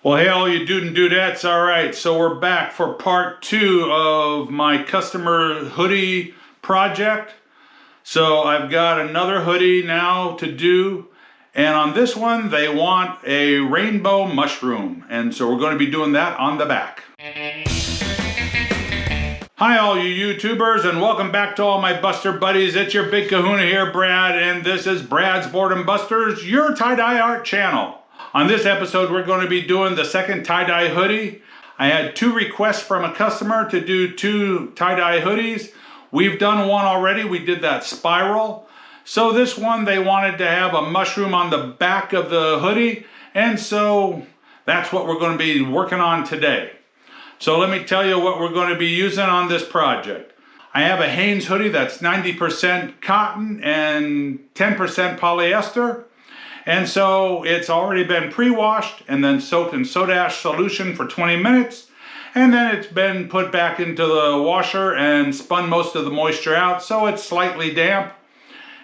Well, hey, all you dude and dudettes. All right, so we're back for part 2 of my customer hoodie project. So I've got another hoodie now to do, and on this one they want a rainbow mushroom, and so we're going to be doing that on the back. Hi all you YouTubers, and welcome back to all my Buster buddies. It's your big kahuna here, Brad, and this is Brad's Boredom Busters, your tie-dye art channel. On this episode, we're going to be doing the second tie-dye hoodie. I had 2 requests from a customer to do 2 tie-dye hoodies. We've done one already. We did that spiral. So this one, they wanted to have a mushroom on the back of the hoodie, and so that's what we're going to be working on today. So let me tell you what we're going to be using on this project. I have a Hanes hoodie that's 90% cotton and 10% polyester. And so it's already been pre-washed and then soaked in soda ash solution for 20 minutes. And then it's been put back into the washer and spun most of the moisture out, so it's slightly damp.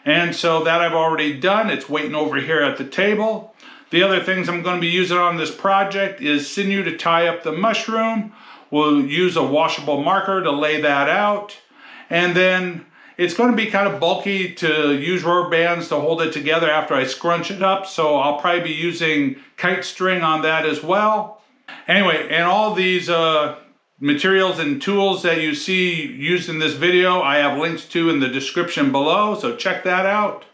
And so that I've already done. It's waiting over here at the table. The other things I'm going to be using on this project is sinew to tie up the mushroom. We'll use a washable marker to lay that out. And then it's going to be kind of bulky to use rubber bands to hold it together after I scrunch it up, so I'll probably be using kite string on that as well. Anyway, and all these materials and tools that you see used in this video, I have links to in the description below, so check that out.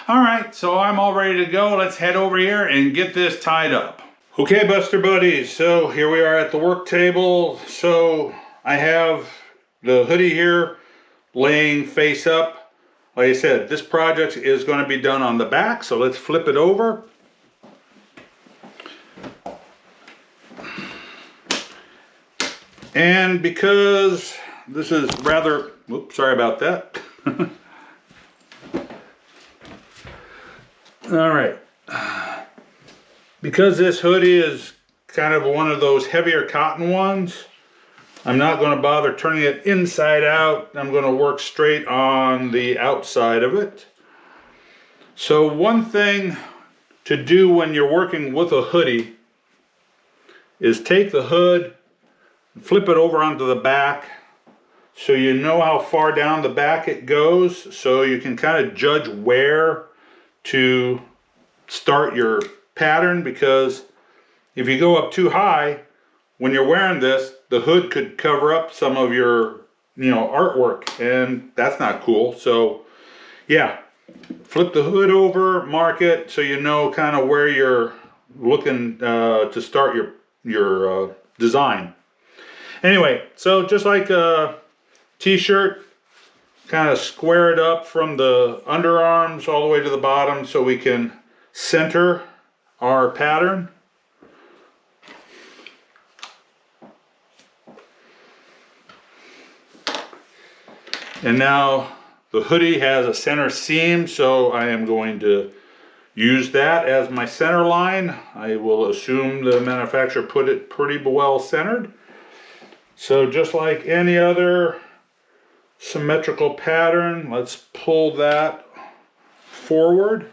Alright, so I'm all ready to go. Let's head over here and get this tied up. Okay, Buster buddies, so here we are at the work table. So I have the hoodie here laying face up. Like I said, this project is going to be done on the back, so let's flip it over. And because this is rather, oops, sorry about that. All right. Because this hoodie is kind of one of those heavier cotton ones, I'm not going to bother turning it inside out. I'm going to work straight on the outside of it. So one thing to do when you're working with a hoodie is take the hood, flip it over onto the back so you know how far down the back it goes, so you can kind of judge where to start your pattern, because if you go up too high, when you're wearing this, the hood could cover up some of your, artwork, and that's not cool. So yeah, flip the hood over, mark it so you know kind of where you're looking to start your design. Anyway, so just like a t-shirt, kind of square it up from the underarms all the way to the bottom so we can center our pattern. And now the hoodie has a center seam, so I am going to use that as my center line. I will assume the manufacturer put it pretty well centered. So just like any other symmetrical pattern, let's pull that forward.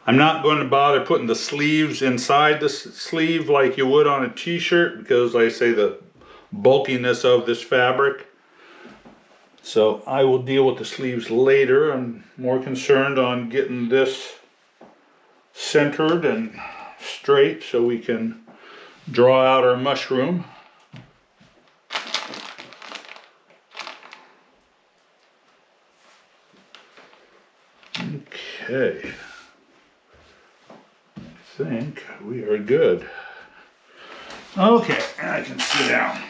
I'm not going to bother putting the sleeves inside the sleeve like you would on a t-shirt, because like I say, the bulkiness of this fabric. So I will deal with the sleeves later. I'm more concerned on getting this centered and straight so we can draw out our mushroom. Okay. I think we are good. Okay, I can sit down.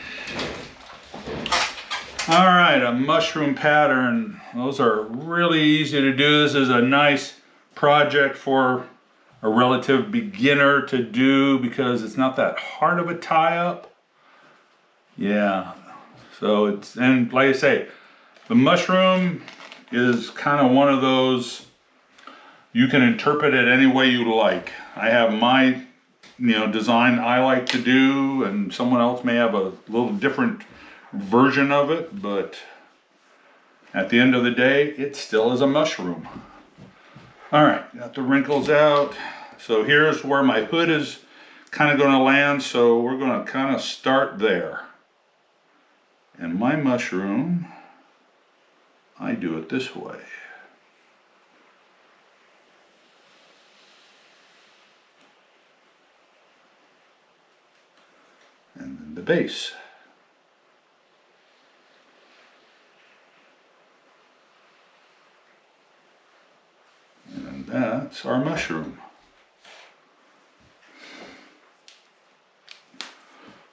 All right, a mushroom pattern. Those are really easy to do. This is a nice project for a relative beginner to do because it's not that hard of a tie-up. Yeah, so it's, and like I say, the mushroom is kind of one of those, you can interpret it any way you like. I have my, design I like to do, and someone else may have a little different version of it, but at the end of the day, it still is a mushroom. All right, got the wrinkles out. So here's where my hood is kind of going to land. So we're going to kind of start there. And my mushroom, I do it this way. And then the base. And that's our mushroom.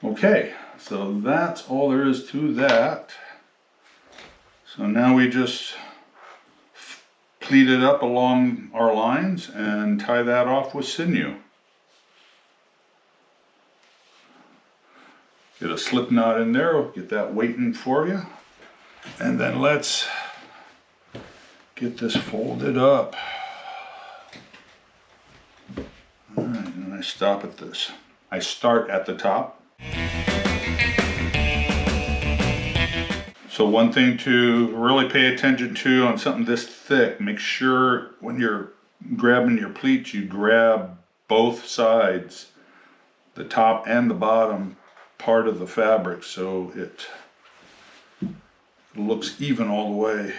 Okay, so that's all there is to that. So now we just pleat it up along our lines and tie that off with sinew. Get a slip knot in there, we'll get that waiting for you. And then let's get this folded up. All right, and I stop at this. I start at the top. So one thing to really pay attention to on something this thick, make sure when you're grabbing your pleats, you grab both sides, the top and the bottom part of the fabric, so it looks even all the way.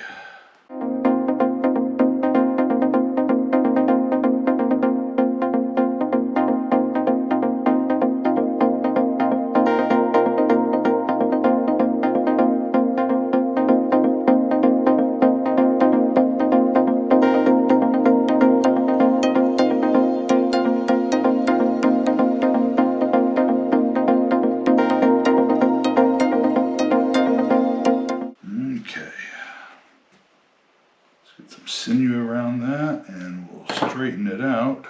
Sinew around that and we'll straighten it out.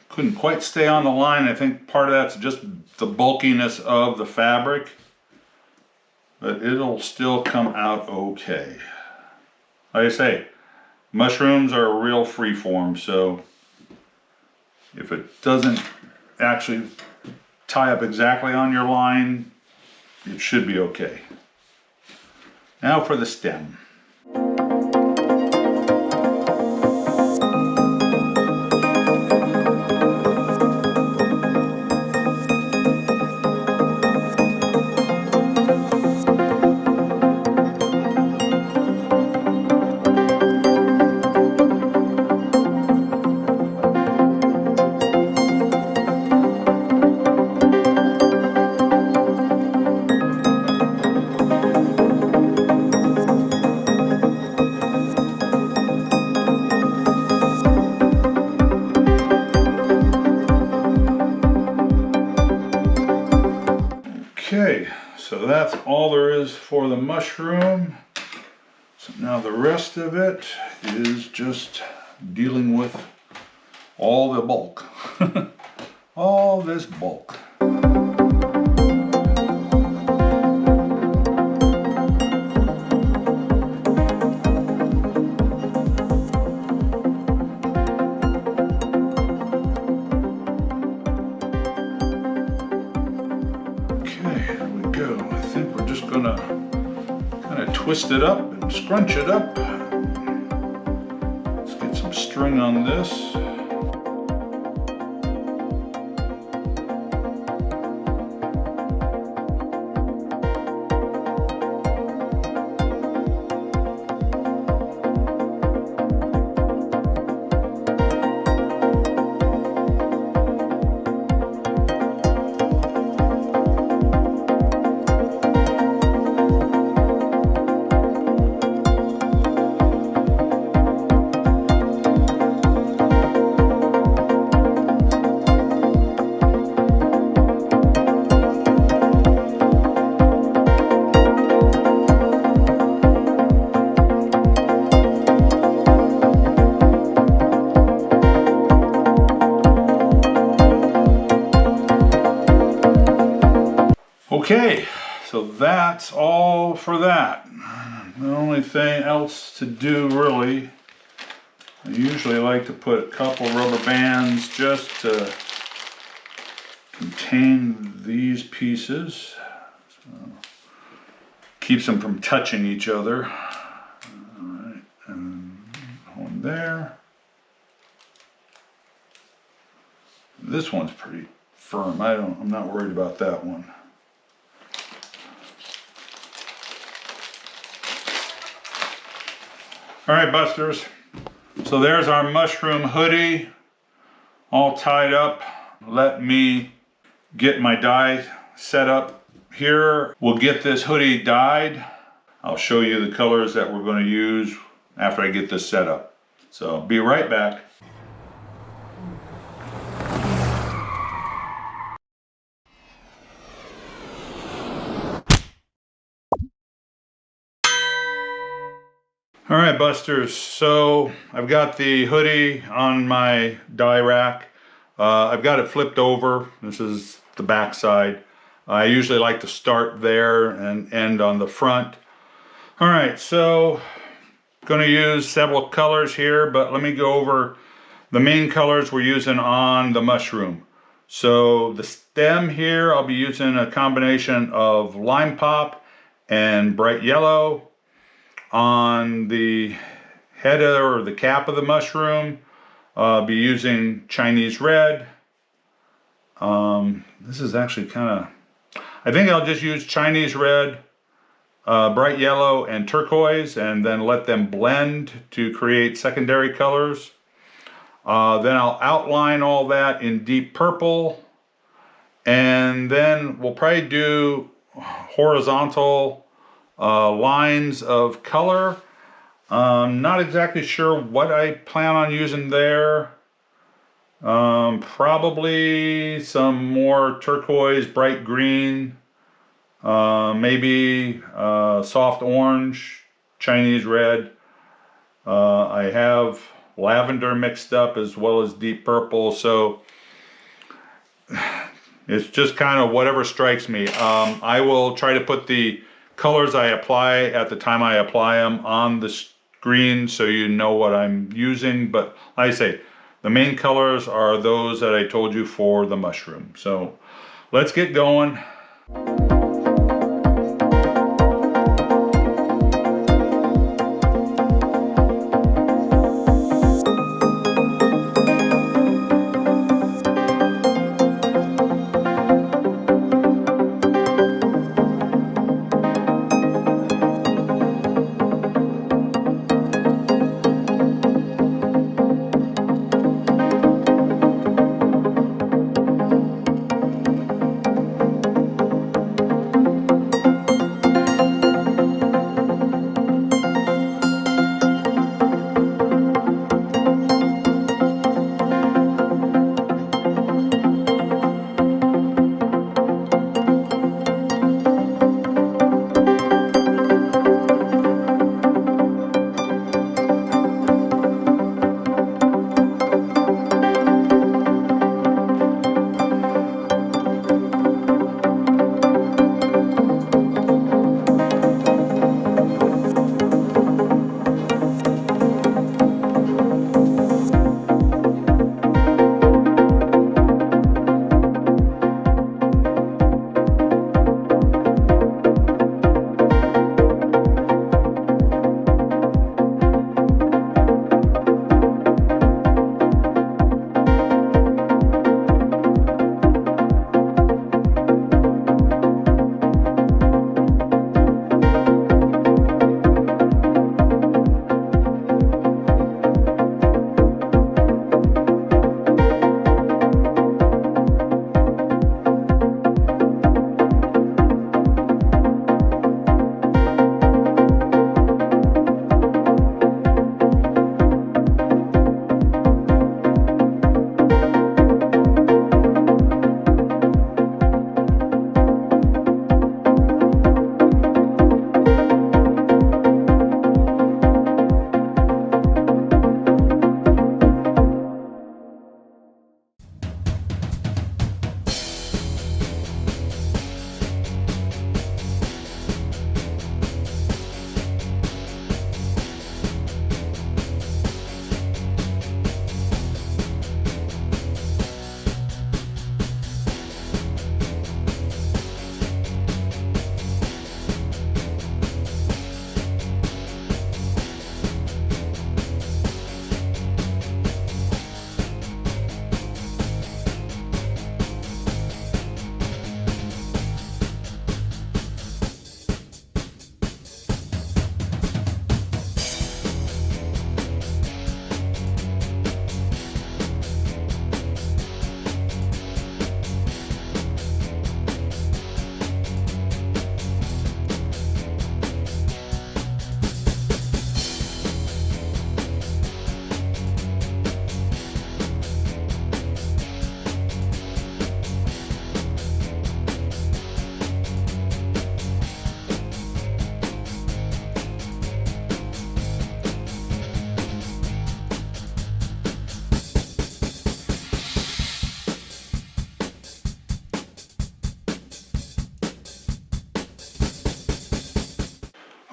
Couldn't quite stay on the line. I think part of that's just the bulkiness of the fabric, but it'll still come out okay. Like I say, mushrooms are a real free form, so if it doesn't actually tie up exactly on your line, it should be okay. Now for the stem. Okay, so that's all there is for the mushroom. So now the rest of it is just dealing with all the bulk. All this bulk. Twist it up and scrunch it up. Let's get some string on this. Okay, so that's all for that. The only thing else to do really, I usually like to put a couple rubber bands just to contain these pieces. So, keeps them from touching each other. Alright, and one there. This one's pretty firm. I'm not worried about that one. Alright, Busters. So there's our mushroom hoodie all tied up. Let me get my dye set up here. We'll get this hoodie dyed. I'll show you the colors that we're going to use after I get this set up. So be right back. All right, Busters, so I've got the hoodie on my dye rack. I've got it flipped over. This is the back side. I usually like to start there and end on the front. All right, so I'm going to use several colors here, but let me go over the main colors we're using on the mushroom. So the stem here, I'll be using a combination of lime pop and bright yellow. On the head or the cap of the mushroom, I'll be using Chinese red. This is actually kind of, I think I'll just use Chinese red, bright yellow, and turquoise, and then let them blend to create secondary colors. Then I'll outline all that in deep purple, and then we'll probably do horizontal lines of color. Not exactly sure what I plan on using there. Probably some more turquoise, bright green, maybe soft orange, Chinese red. I have lavender mixed up as well as deep purple, so it's just kind of whatever strikes me. I will try to put the colors I apply at the time I apply them on the screen so you know what I'm using, but like I say, the main colors are those that I told you for the mushroom. So let's get going.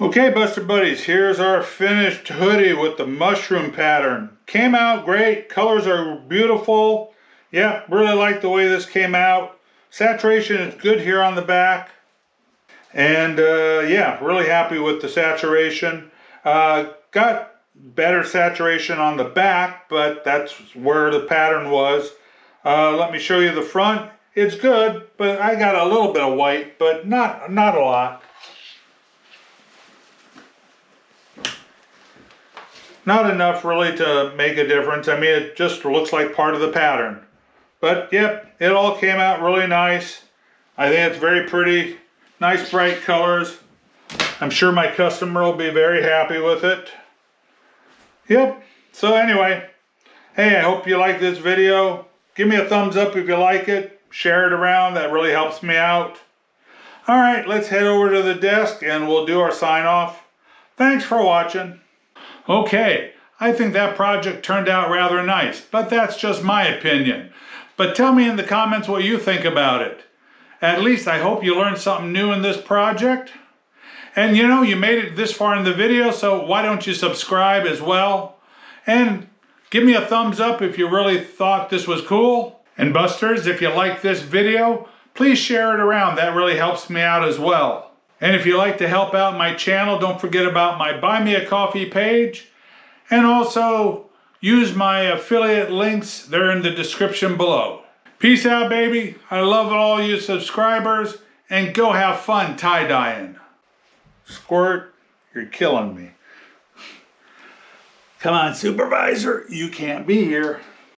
Okay, Buster Buddies, here's our finished hoodie with the mushroom pattern. Came out great, colors are beautiful. Yeah, really like the way this came out. Saturation is good here on the back. And yeah, really happy with the saturation. Got better saturation on the back, but that's where the pattern was. Let me show you the front. It's good, but I got a little bit of white, but not a lot. Not enough really to make a difference. I mean, it just looks like part of the pattern. But yep, it all came out really nice. I think it's very pretty. Nice bright colors. I'm sure my customer will be very happy with it. Yep, so anyway, hey, I hope you like this video. Give me a thumbs up if you like it. Share it around, that really helps me out. Alright, let's head over to the desk and we'll do our sign off. Thanks for watching. Okay, I think that project turned out rather nice, but that's just my opinion. But tell me in the comments what you think about it. At least I hope you learned something new in this project. And you know, you made it this far in the video, so why don't you subscribe as well? And give me a thumbs up if you really thought this was cool. And Busters, if you like this video, please share it around. That really helps me out as well. And if you'd like to help out my channel, don't forget about my Buy Me a Coffee page. And also use my affiliate links. They're in the description below. Peace out, baby. I love all you subscribers. And go have fun tie-dyeing. Squirt, you're killing me. Come on, supervisor. You can't be here.